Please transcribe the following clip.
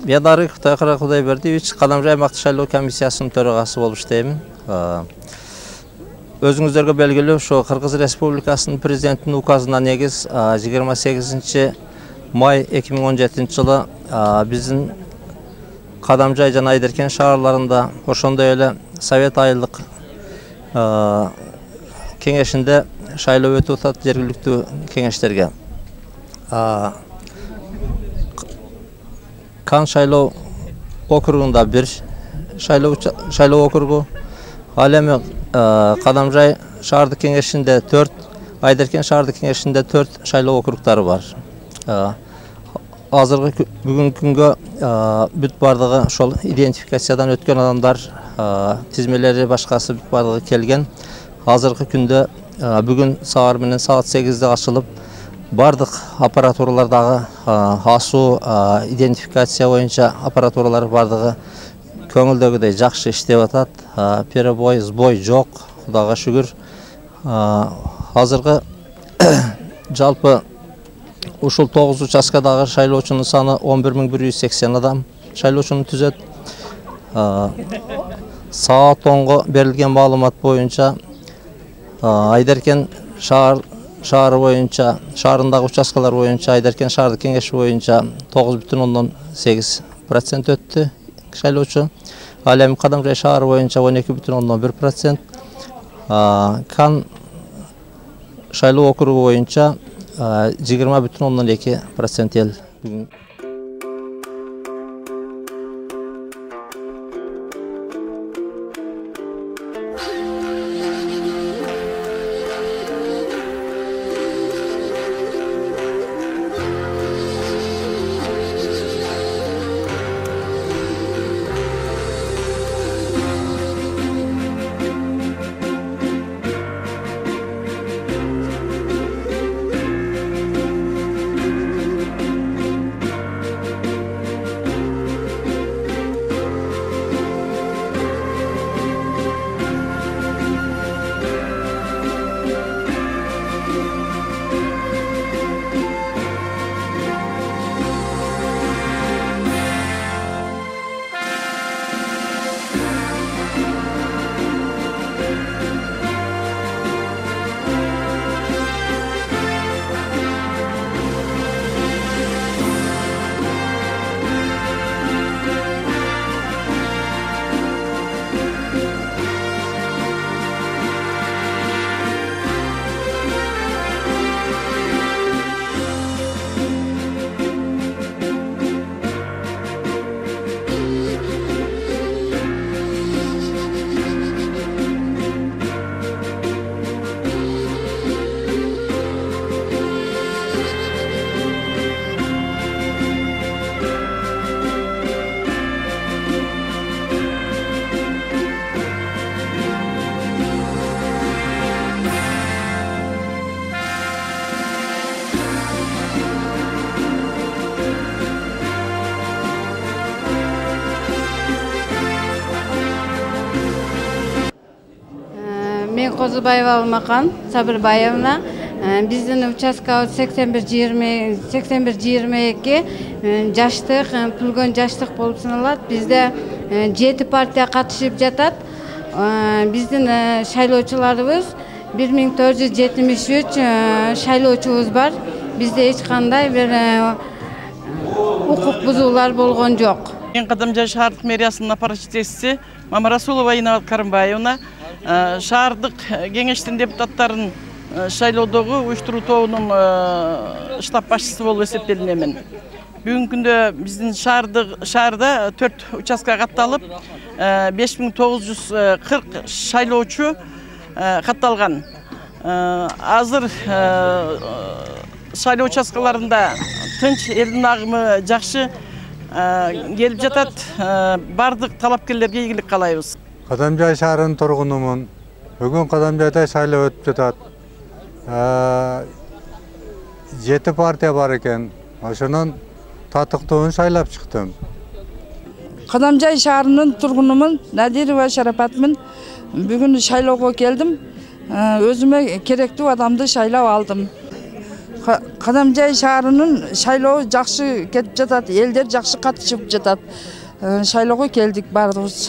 Мен Арык Кудайбердиевич Кадамжай аймактык шайлоо комиссиясынын төрагасы болуп иштейм. Өзүңүздөргө белгилүү, ошо Кыргыз Республикасынын президентинин указына негиз 28 май 2017 жылы биздин Кадамжай жана Айдеркен шаарларында, ошондой эле Совет айылдык кеңешинде шайлоо өтүп атат жергиликтүү кеңештерге. Кан шайлоо округунда бир шайлоо округу, ал эми Кадамжай шаардык кеңешинде 4, Айдеркен шаардык кеңешинде 4 шайлоо округдары бар. Азыркы бүгүнкү күнгө бүт бардыгы ошол идентификациядан өткөн адамдар, тизмелери башкасы бүт бардыгы келген. Азыркы күндө бүгүн саат менен саат 8-де ачылып, бардык аппаратуралардагы асуу идентификация боюнча аппаратуралар бардыгы көңүлдөгүдөй жакшы иштеп атат. Перебой, сбой жок, Кудайга шүгүр. Азыркы жалпы ушул 9 участкадагы шайлоочунун саны 11180 адам шайлоочуну түзөт. Саат 10го берилген маалымат боюнча Айдеркен шаары боюнча, шаарындагы участкалар боюнча, Айдеркен шаардык кеңеши боюнча 9,8% өттү шайлоочу. Ал эми Кадамжай шаары боюнча 12,1%. Кан шайлоо округу боюнча 20,2% ел. Мен Козубаева Алмақан Сабырбаевна, биздин участка 81-22 жаштык, пүлгөн жаштык болуп саналат. Бизде 7 партия катышып жатат. Биздин шайлоочуларыбыз 1473 шайлоочубуз бар. Бизде эч кандай бир укук бузуулар болгон жок. Мен Кадамжай шаардык мэриясынын аппаратчысы Мамарасулова Инабат Карымбаевна, шаардык кеңештин депутаттарын шайлоодогу уюштуруу тобунун штаб башчысы болуп эсептелинемин. Бүгүнкү күндө биздин шаарда 4 участка катталып, 5940 шайлоочу катталган. Азыр шайлоо участкаларында тынч, элдин агымы жакшы келип жатат. Бардык талапкерлерге ийгилик каалайбыз. Кадамжай шаарынын тургунумун. Бүгүн Кадамжайда шайлоо өтүп жатат. 7 партия бар экен. Ошонун татыктуун шайлап чыктым. Кадамжай шаарынын тургунумун, Надирова Шарапатмын. Бүгүн шайлоого келдим. Өзүмө керектүү адамды шайлап алдым. Кадамжай шаарынын шайлоо жакшы кетип жатат, элдер жакшы катышып жатат. Шайлоого келдик бардыгыбыз.